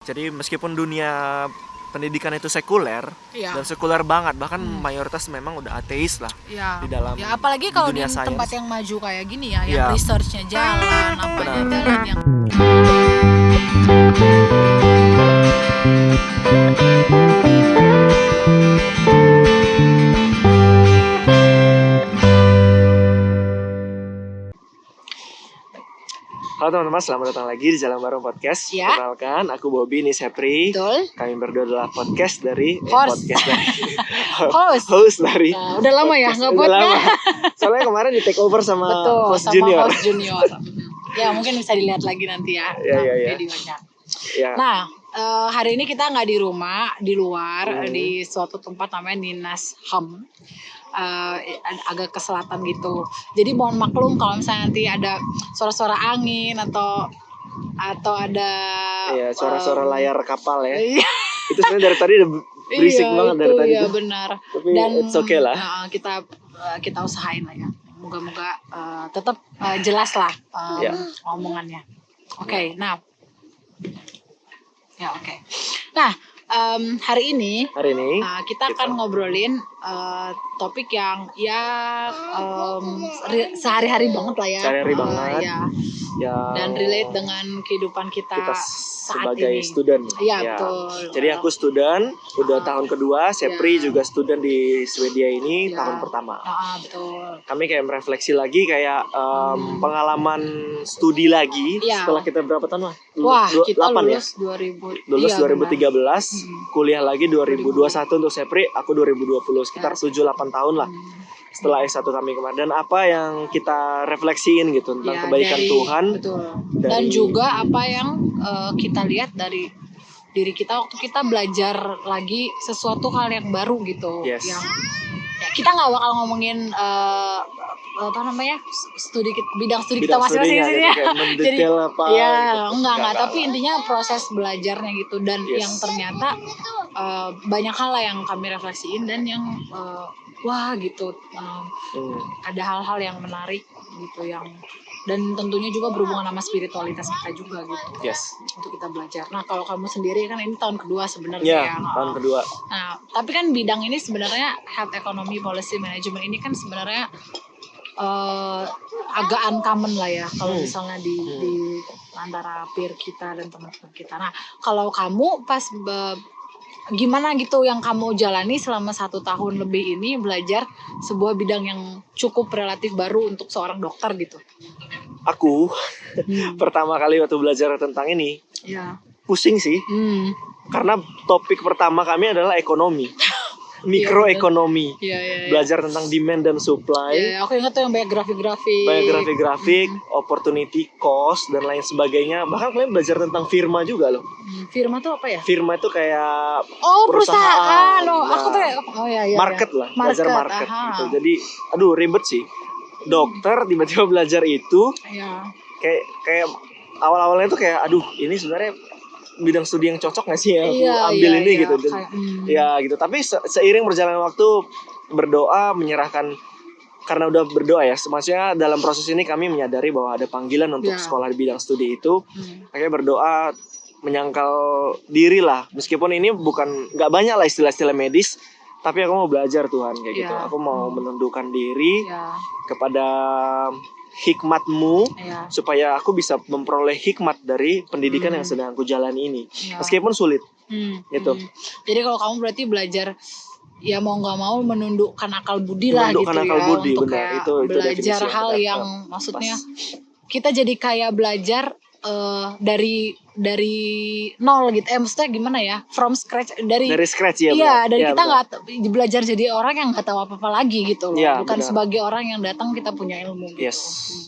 Jadi meskipun dunia pendidikan itu sekuler Iya. dan sekuler banget, bahkan mayoritas memang udah ateis lah Ya. di dalam Ya apalagi kalau di dunia sains. tempat yang maju kayak gini ya, Iya. yang researchnya jalan, apanya Benar. jalan yang Halo teman-teman, selamat datang lagi di Jalan Bareng Podcast. Ya. Perkenalkan, aku Bobby, ini Sepri. betul. Kami berdua adalah podcast dari Host. host dari Nah, udah lama ya nggak Udah buat lama. Soalnya kemarin di take over sama betul host sama junior. host junior. Ya mungkin bisa dilihat lagi nanti ya, Iya. videonya. Ya. Nah, hari ini kita nggak di rumah, di luar, Hmm. di suatu tempat namanya Ninas Ham. Agak ke selatan gitu. Jadi mohon maklum kalau misalnya nanti ada suara-suara angin atau ada Iya, suara-suara layar kapal ya. Iya, Itu sebenarnya dari tadi udah berisik banget dari itu tadi ya tuh. benar. Tapi Dan it's okay lah. kita usahain lah ya. Moga-moga tetap jelas lah Iya. omongannya. Oke. Nah, Nah, hari ini Hari ini kita akan ngobrolin topik yang ya sehari-hari banget lah ya. Sehari-hari banget. Ya. yang Dan relate dengan kehidupan kita saat sebagai ini. student. Iya, Ya. betul. Jadi aku student, udah tahun kedua. Sepri juga student di Swedia ini Ya. tahun pertama. Betul. Kami kayak merefleksi lagi kayak pengalaman studi lagi Iya. setelah kita berapa tahun lah? Wah, kita 8 ya? lulus 2000. Lulus iya, 2013, benar. kuliah lagi 2021 untuk Sepri, aku 2020, sekitar 7-8 tahun lah setelah S1 kami kemarin. Dan apa yang kita refleksiin gitu tentang Ya, kebaikan dari- Tuhan. betul. Dan dari- juga apa yang kita lihat dari diri kita waktu kita belajar lagi sesuatu hal yang baru gitu. Yes. Yang ya, kita nggak bakal ngomongin apa namanya bidang studi kita Bidang masing-masing studinya di sini gitu, ya. kayak mendetail apa ya gitu. enggak tapi intinya proses belajarnya gitu dan Yes. yang ternyata banyak hal lah yang kami refleksiin dan yang wah gitu ada hal-hal yang menarik gitu yang dan tentunya juga berhubungan sama spiritualitas kita juga gitu Yes. untuk kita belajar. Nah kalau kamu sendiri kan ini tahun kedua sebenarnya Ya, ya. tahun kedua. Nah tapi kan bidang ini sebenarnya health economy policy management ini kan sebenarnya agak uncommon lah ya kalau misalnya di antara peer kita dan teman-teman kita. Nah kalau kamu pas gimana gitu yang kamu jalani selama 1 tahun lebih ini belajar sebuah bidang yang cukup relatif baru untuk seorang dokter gitu? Aku pertama kali waktu belajar tentang ini Ya. pusing sih, karena topik pertama kami adalah ekonomi, mikroekonomi. Iya. Belajar tentang demand dan supply, Ya, aku ingat tuh yang banyak grafik-grafik. banyak grafik-grafik, opportunity cost dan lain sebagainya. Bahkan kalian belajar tentang firma juga loh. Firma tuh apa ya? Firma itu kayak Oh, perusahaan. Oh, Nah, aku tuh ya. market lah, belajar market aha. gitu. Jadi, aduh ribet sih. Dokter tiba-tiba belajar itu Ya. kayak awal-awalnya tuh kayak aduh ini sebenarnya bidang studi yang cocok nggak sih ya aku Iya, ambil iya, ini iya. gitu. Dan, Kayak, ya gitu. Tapi seiring berjalan waktu berdoa menyerahkan karena udah berdoa ya. Maksudnya dalam proses ini kami menyadari bahwa ada panggilan untuk Ya. sekolah di bidang studi itu. Akhirnya berdoa menyangkal diri lah. Meskipun ini bukan nggak banyak lah istilah-istilah medis. Tapi aku mau belajar Tuhan kayak gitu. Ya. Aku mau menundukkan diri Ya. kepada hikmat-Mu Ya. supaya aku bisa memperoleh hikmat dari pendidikan yang sedang aku jalani ini. Ya. Meskipun sulit. Gitu. Jadi kalau kamu berarti belajar ya mau nggak mau menundukkan akal budi lah gitu Menundukkan ya akal budi, untuk benar. kayak Itu belajar definisi yang hal tepat. yang maksudnya kita jadi kayak belajar dari nol gitu. Maksudnya gimana ya? From scratch dari scratch ya. iya, benar. dari Ya, kita benar. nggak belajar jadi orang yang nggak tahu apa-apa lagi gitu loh. Iya, Bukan benar. sebagai orang yang datang kita punya ilmu gitu. Yes,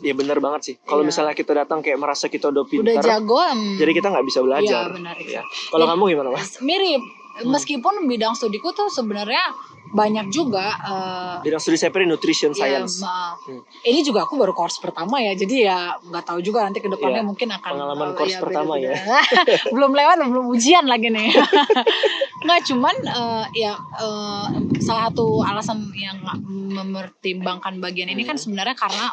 ya benar banget sih. Kalau Iya. misalnya kita datang kayak merasa kita udah Udah pintar, jago jadi kita nggak bisa belajar. Iya, benar. Ya. Kalau Jadi- kamu gimana, Mas? mirip meskipun bidang studiku tuh sebenarnya banyak juga Bidang studi saya nutrition ya, science. ini juga aku baru course pertama ya, jadi ya nggak tahu juga nanti ke depannya Iya, mungkin akan pengalaman course pertama ya. belum lewat, belum ujian lagi nih. Nggak, cuman salah satu alasan yang mempertimbangkan bagian ini kan sebenarnya karena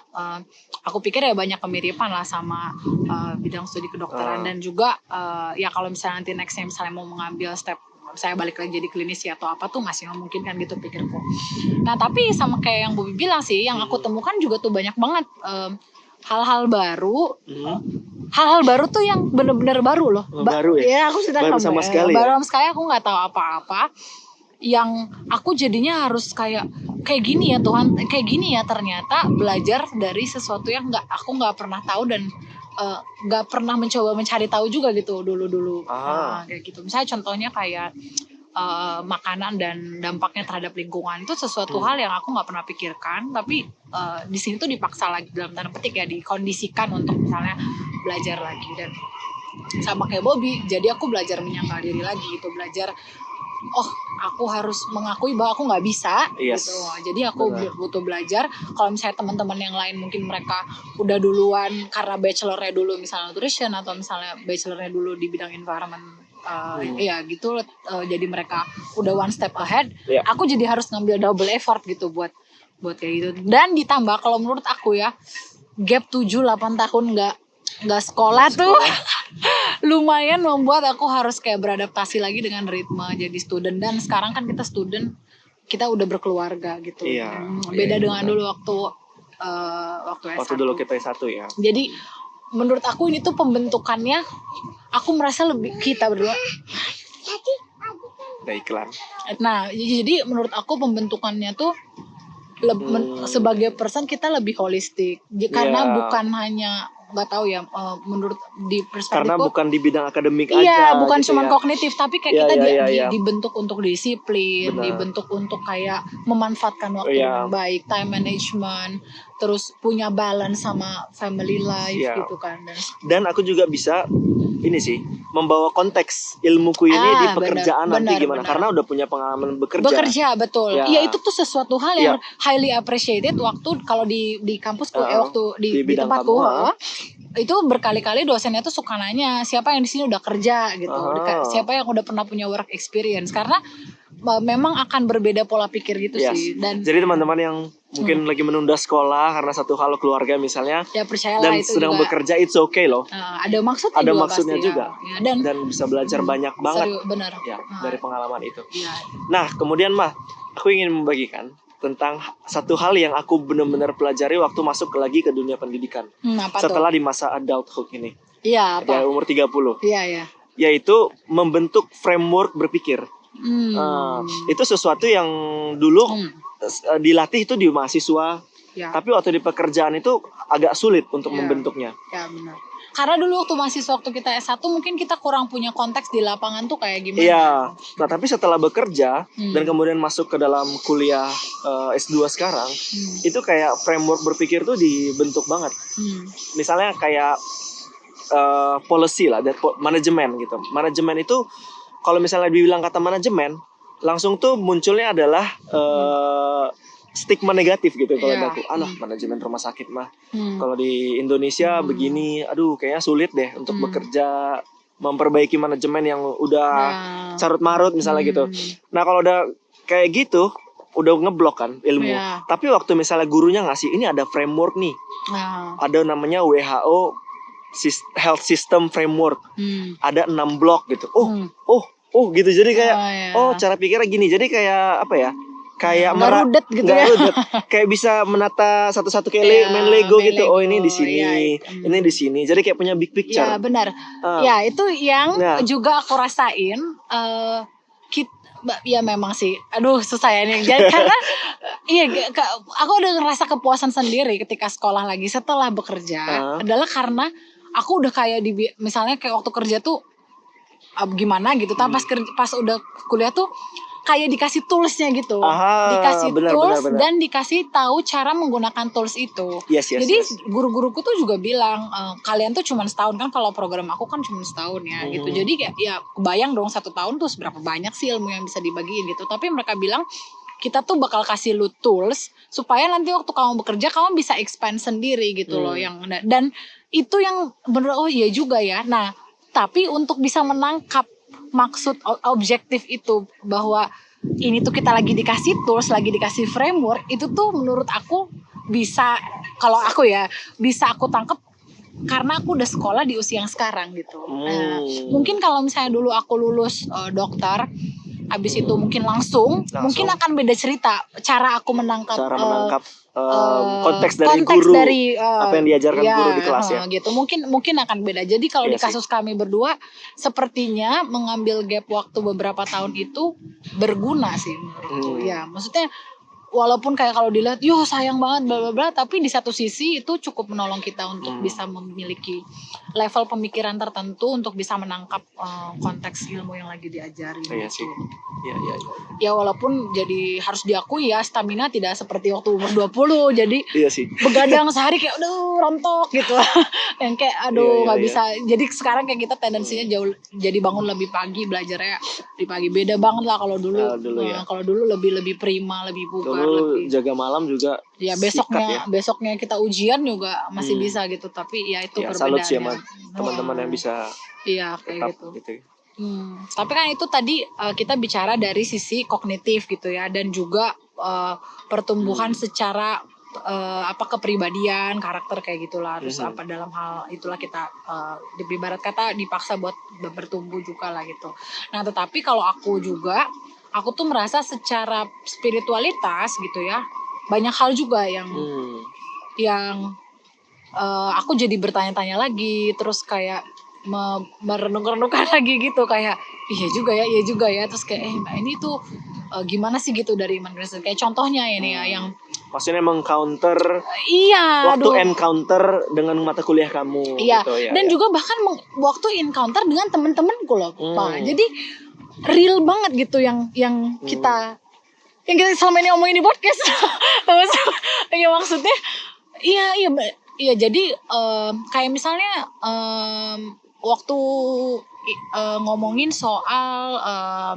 aku pikir ya banyak kemiripan lah sama bidang studi kedokteran, dan juga ya kalau misalnya nanti nextnya misalnya mau mengambil step saya balik lagi jadi klinisi atau apa tuh masih memungkinkan gitu pikirku. Nah tapi sama kayak yang Bobi bilang sih, yang aku temukan juga tuh banyak banget hal-hal baru. Hal-hal baru tuh yang bener-bener baru loh. Baru ya? Ya aku cerita baru sama sekali baru ya? sama sekali, aku nggak tahu apa-apa. Yang aku jadinya harus kayak gini ya Tuhan, kayak gini ya ternyata, belajar dari sesuatu yang aku nggak pernah tahu dan nggak pernah mencoba mencari tahu juga gitu dulu kayak gitu. Misalnya contohnya kayak makanan dan dampaknya terhadap lingkungan, itu sesuatu hal yang aku nggak pernah pikirkan, tapi di sini tuh dipaksa lagi dalam tanda petik ya, dikondisikan untuk misalnya belajar lagi. Dan sama kayak Bobi, jadi aku belajar menyangkal diri lagi gitu, belajar aku harus mengakui bahwa aku nggak bisa gitu. Jadi aku butuh belajar. Kalau misalnya teman-teman yang lain mungkin mereka udah duluan karena bachelornya dulu misalnya nutrition, atau misalnya bachelornya dulu di bidang environment ya gitu, jadi mereka udah one step ahead. Aku jadi harus ngambil double effort gitu buat kayak gitu. Dan ditambah kalau menurut aku ya, gap 7-8 tahun nggak sekolah tuh lumayan membuat aku harus kayak beradaptasi lagi dengan ritme jadi student. Dan sekarang kan kita student, kita udah berkeluarga gitu. Beda dengan dulu waktu S1. Waktu dulu kita S1 ya. Jadi menurut aku ini tuh pembentukannya, aku merasa lebih, kita berdua ada iklan. Nah jadi menurut aku pembentukannya tuh sebagai person kita lebih holistik, karena bukan hanya, nggak tahu ya, menurut di perspektifku, karena bukan di bidang akademik aja. Iya, bukan gitu cuma kognitif, tapi kayak kita dibentuk untuk disiplin, dibentuk untuk kayak memanfaatkan waktu dengan baik, time management, terus punya balance sama family life gitu kan. Dan aku juga bisa ini sih, membawa konteks ilmuku ini di pekerjaan nanti gimana, karena udah punya pengalaman bekerja, betul. Iya, itu tuh sesuatu hal yang highly appreciated waktu kalau di kampusku, waktu di tempatku. Itu berkali-kali dosennya tuh suka nanya siapa yang di sini udah kerja gitu, siapa yang udah pernah punya work experience, karena memang akan berbeda pola pikir gitu sih. Dan jadi teman-teman yang mungkin lagi menunda sekolah karena satu hal keluarga misalnya, ya percayalah, dan itu sedang juga bekerja, it's okay loh. Ada maksudnya ada juga maksudnya pasti, juga ya. Dan bisa belajar banyak banget benar. Dari pengalaman itu. Ya. Nah kemudian aku ingin membagikan tentang satu hal yang aku benar-benar pelajari waktu masuk lagi ke dunia pendidikan. Setelah di masa adulthood ini. Iya, apa? Ya, umur 30. Iya. Yaitu membentuk framework berpikir. Itu sesuatu yang dulu dilatih itu di mahasiswa. Tapi waktu di pekerjaan itu agak sulit untuk membentuknya. Ya, benar. Karena dulu waktu kita S1 mungkin kita kurang punya konteks di lapangan tuh kayak gimana. Iya. Nah, tapi setelah bekerja dan kemudian masuk ke dalam kuliah S2 sekarang, itu kayak framework berpikir tuh dibentuk banget. Misalnya kayak policy lah, dan manajemen gitu. Manajemen itu kalau misalnya dibilang kata manajemen, langsung tuh munculnya adalah stigma negatif gitu kalau aku. Manajemen rumah sakit mah. Kalau di Indonesia begini, aduh kayaknya sulit deh untuk bekerja, memperbaiki manajemen yang udah carut marut misalnya gitu. Nah, kalau udah kayak gitu, udah ngeblok kan ilmu. Tapi waktu misalnya gurunya ngasih, ini ada framework nih. Ada namanya WHO Health System Framework. Ada 6 blok gitu. Oh gitu. Jadi kayak cara pikirnya gini. Jadi kayak apa ya? Kayak rudet gitu ya. Rudet. Kayak bisa menata satu-satu kayak main Lego gitu. Oh, ini di sini, ini di sini. Jadi kayak punya big picture. Ya, benar. Ya, itu yang juga aku rasain. Ya memang sih. Aduh, susah ya ini. Jadi karena aku udah ngerasa kepuasan sendiri ketika sekolah lagi setelah bekerja. Adalah karena aku udah kayak misalnya kayak waktu kerja tuh gimana gitu. Tapi pas udah kuliah tuh kayak dikasih toolsnya gitu, dikasih tools dan dikasih tahu cara menggunakan tools itu. Jadi guru-guruku tuh juga bilang, kalian tuh cuma setahun kan, kalau program aku kan cuma setahun ya gitu. Jadi kayak ya kebayang dong 1 tahun tuh seberapa banyak sih ilmu yang bisa dibagiin gitu. Tapi mereka bilang kita tuh bakal kasih lu tools supaya nanti waktu kamu bekerja kamu bisa expand sendiri gitu loh, yang dan itu yang bener, oh iya juga ya. Nah tapi untuk bisa menangkap maksud objektif itu, bahwa ini tuh kita lagi dikasih tools, lagi dikasih framework, itu tuh menurut aku bisa, kalau aku ya bisa aku tangkep karena aku udah sekolah di usia yang sekarang gitu. Nah, mungkin kalau misalnya dulu aku lulus dokter, habis itu mungkin langsung mungkin akan beda cerita cara aku menangkap konteks dari guru, apa yang diajarkan ya, guru di kelas ya. Gitu. Mungkin akan beda. Jadi kalau di kasus kami berdua, sepertinya mengambil gap waktu beberapa tahun itu berguna sih menurutku. Ya, maksudnya walaupun kayak kalau dilihat, yo sayang banget bla bla bla, tapi di satu sisi itu cukup menolong kita untuk bisa memiliki level pemikiran tertentu untuk bisa menangkap konteks ilmu yang lagi diajari. Iya sih. Iya. Ya walaupun jadi harus diakui ya, stamina tidak seperti waktu umur 20, jadi iya sih. begadang sehari kayak aduh rontok gitu. Yang kayak aduh nggak bisa. Jadi sekarang kayak kita tendensinya jauh jadi bangun lebih pagi, belajarnya di pagi. Beda banget lah kalau dulu. Kalau dulu lebih prima, lebih bugar. Dulu jaga malam juga. Ya besoknya kita ujian juga masih bisa gitu, tapi ya itu perbedaannya. Salut sih sama teman-teman yang bisa. Iya kayak gitu. Tapi kan itu tadi kita bicara dari sisi kognitif gitu ya, dan juga pertumbuhan secara kepribadian, karakter kayak gitulah. Terus apa dalam hal itulah kita ibarat kata dipaksa buat bertumbuh juga lah gitu. Nah tetapi kalau aku tuh merasa secara spiritualitas gitu ya, banyak hal juga yang aku jadi bertanya-tanya lagi, terus kayak merenung-renungkan lagi gitu, kayak iya juga ya, terus kayak ini tuh gimana sih gitu dari iman Kristen. Kayak contohnya ini ya yang maksudnya meng-counter waktu encounter dengan mata kuliah kamu gitu, dan juga bahkan waktu encounter dengan teman-temanku loh Pak. Jadi real banget gitu yang kita selama ini omongin di podcast. Ya maksudnya iya jadi kayak misalnya waktu ngomongin soal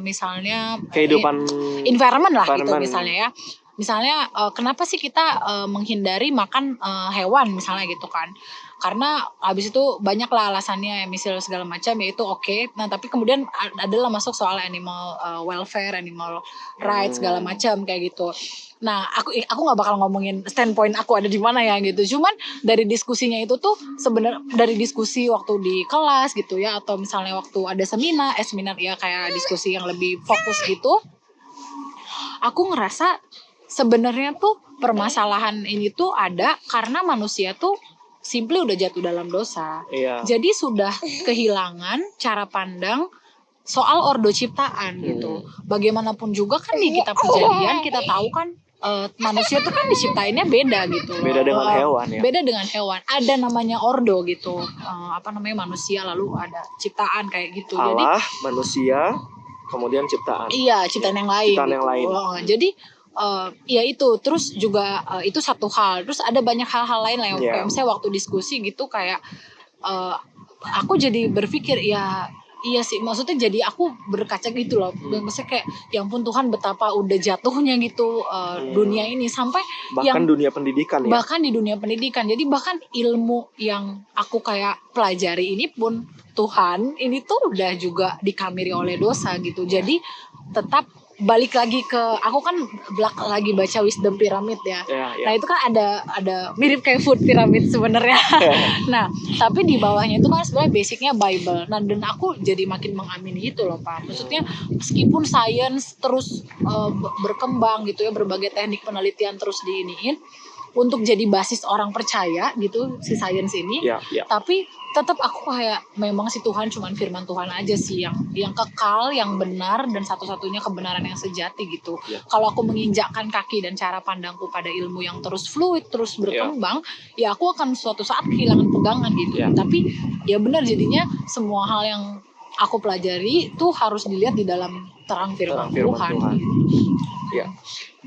misalnya kehidupan environment lah gitu misalnya ya. Misalnya kenapa sih kita menghindari makan hewan misalnya gitu kan. Karena habis itu banyak lah alasannya, misal segala macam, ya itu oke. Nah tapi kemudian adalah masuk soal animal welfare, animal rights segala macam kayak gitu. Nah aku nggak bakal ngomongin standpoint aku ada di mana ya gitu. Cuman dari diskusinya itu tuh sebenarnya dari diskusi waktu di kelas gitu ya, atau misalnya waktu ada seminar ya kayak diskusi yang lebih fokus gitu. Aku ngerasa sebenarnya tuh permasalahan ini tuh ada karena manusia tuh simply udah jatuh dalam dosa. Jadi sudah kehilangan cara pandang soal ordo ciptaan gitu. Bagaimanapun juga kan di kitab Kejadian kita tahu kan manusia tuh kan diciptainnya beda gitu loh. Beda dengan hewan ya. Beda dengan hewan. Ada namanya ordo gitu. Manusia lalu ada ciptaan kayak gitu. Allah, jadi manusia, kemudian ciptaan. Iya, ciptaan yang lain. Ciptaan gitu. yang lain. Jadi ya itu terus juga itu satu hal, terus ada banyak hal-hal lain lah yang kayak misalnya waktu diskusi gitu kayak aku jadi berpikir iya sih, maksudnya jadi aku berkaca gitu loh, maksudnya kayak ya ampun Tuhan betapa udah jatuhnya gitu dunia ini sampai bahkan dunia pendidikan ya, bahkan di dunia pendidikan. Jadi bahkan ilmu yang aku kayak pelajari ini pun Tuhan ini tuh udah juga dikamiri oleh dosa gitu. Jadi tetap balik lagi ke aku kan lagi baca Wisdom Pyramid ya. Nah itu kan ada mirip kayak food pyramid sebenarnya. Nah tapi di bawahnya itu kan sebenarnya basicnya Bible. Nah dan aku jadi makin mengamini itu loh Pak. Maksudnya meskipun sains terus berkembang gitu ya, berbagai teknik penelitian terus diiniin untuk jadi basis orang percaya gitu si sains ini. Tapi tetap aku kayak memang si Tuhan cuman firman Tuhan aja sih yang kekal, yang benar, dan satu-satunya kebenaran yang sejati gitu. Kalau aku menginjakkan kaki dan cara pandangku pada ilmu yang terus fluid, terus berkembang, ya aku akan suatu saat kehilangan pegangan gitu. Tapi ya benar, jadinya semua hal yang aku pelajari itu harus dilihat di dalam terang firman Tuhan. Ya.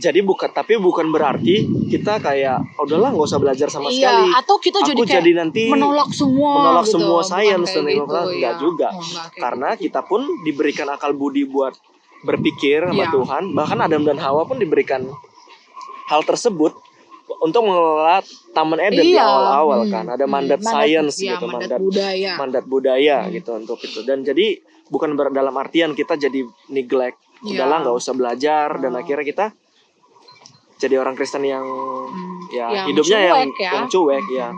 Jadi bukan berarti kita kayak udahlah nggak usah belajar sama sekali. Atau kita jadi nanti menolak semua sains dan enggak juga. Karena kita pun diberikan akal budi buat berpikir sama Iya. Tuhan. Bahkan Adam dan Hawa pun diberikan hal tersebut untuk mengelola Taman Eden di Iya. awal-awal kan. Ada mandat sains ya, gitu, mandat budaya. gitu untuk itu. Dan jadi bukan dalam artian kita jadi neglect, Iya. udahlah nggak usah belajar, dan Oh. akhirnya kita jadi orang Kristen yang ya Yang hidupnya cuek ya. yang cuek ya.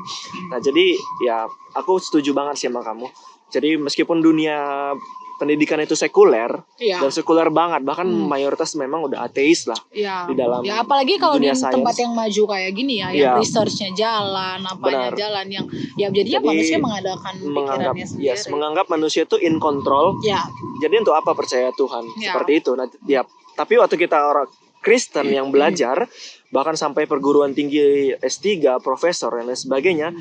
Nah jadi ya aku setuju banget sih sama kamu. Jadi meskipun dunia pendidikan itu sekuler Iya. dan sekuler banget, bahkan mayoritas memang udah ateis lah Iya. di dalam Ya apalagi kalau di dunia sains. tempat yang maju kayak gini ya, Iya. yang researchnya jalan, apanya Benar. jalan yang ya jadinya Jadi, manusia mengadakan menganggap pikirannya sendiri. menganggap manusia itu in control. Ya, Jadi untuk apa percaya Tuhan? Ya. Seperti itu. Nah, ya, tapi waktu kita orang Kristen yang belajar bahkan sampai perguruan tinggi S3, profesor dan lain sebagainya,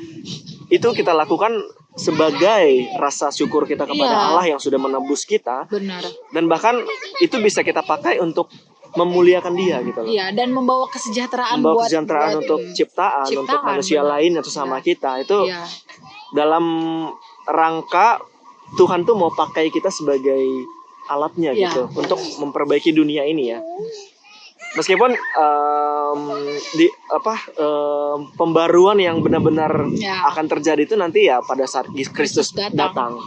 itu kita lakukan sebagai rasa syukur kita kepada Iya. Allah yang sudah menebus kita, benar. dan bahkan itu bisa kita pakai untuk memuliakan Dia gitu loh. Iya, dan membawa kesejahteraan Membawa kesejahteraan untuk ciptaan, untuk manusia benar. lain atau sama Iya. kita. Itu Iya. dalam rangka Tuhan tuh mau pakai kita sebagai alatnya Iya. gitu untuk memperbaiki dunia ini ya. Meskipun pembaruan yang benar-benar Ya. akan terjadi itu nanti ya pada saat Kristus datang.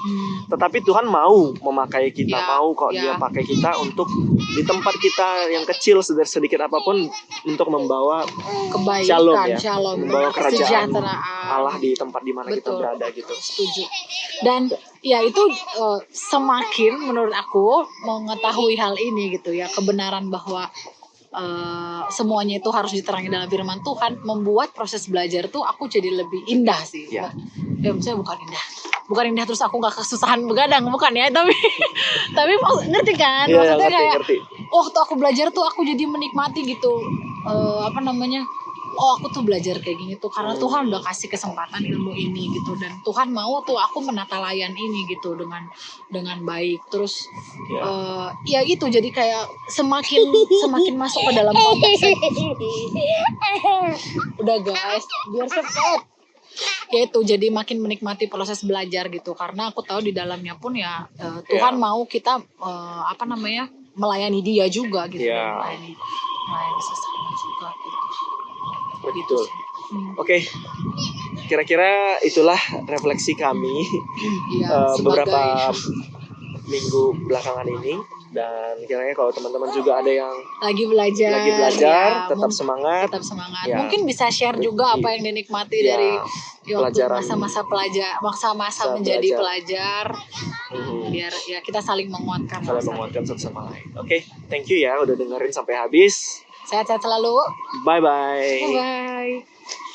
Tetapi Tuhan mau memakai kita, Ya, mau kok ya. Dia pakai kita untuk di tempat kita yang kecil sedikit apapun untuk membawa Kebaikan, Shalom ya. shalom, Membawa kerajaan kesejahteraan. Allah di tempat di mana kita Betul. berada gitu. Setuju. Dan ya itu semakin menurut aku mengetahui hal ini gitu ya, kebenaran bahwa semuanya itu harus diterangi dalam firman Tuhan, membuat proses belajar tuh aku jadi lebih indah sih. Ya. Ya maksudnya bukan indah terus aku nggak kesusahan begadang, bukan ya, tapi tapi ngerti kan, Iya, maksudnya kayak ngerti. waktu aku belajar tuh aku jadi menikmati gitu, aku tuh belajar kayak gini tuh karena Tuhan udah kasih kesempatan ilmu ini gitu, dan Tuhan mau tuh aku menata layan ini gitu dengan baik. Terus ya itu jadi kayak semakin masuk ke dalam konteks. Udah guys, biar cepet. Ya itu jadi makin menikmati proses belajar gitu, karena aku tahu di dalamnya pun ya Tuhan mau kita melayani Dia juga gitu, Ya. melayani sesama juga gitu. Betul. Oke. Kira-kira itulah refleksi kami Iya, beberapa minggu belakangan ini, dan kira-kira kalau teman-teman juga ada yang lagi belajar ya, tetap semangat. Ya. Mungkin bisa share juga apa yang dinikmati Ya, dari waktu pelajaran. masa-masa menjadi pelajar. Mhm. Biar ya kita saling menguatkan. Saling menguatkan satu sama lain. Oke, thank you ya udah dengerin sampai habis. Sehat-sehat selalu. Bye bye. Bye bye.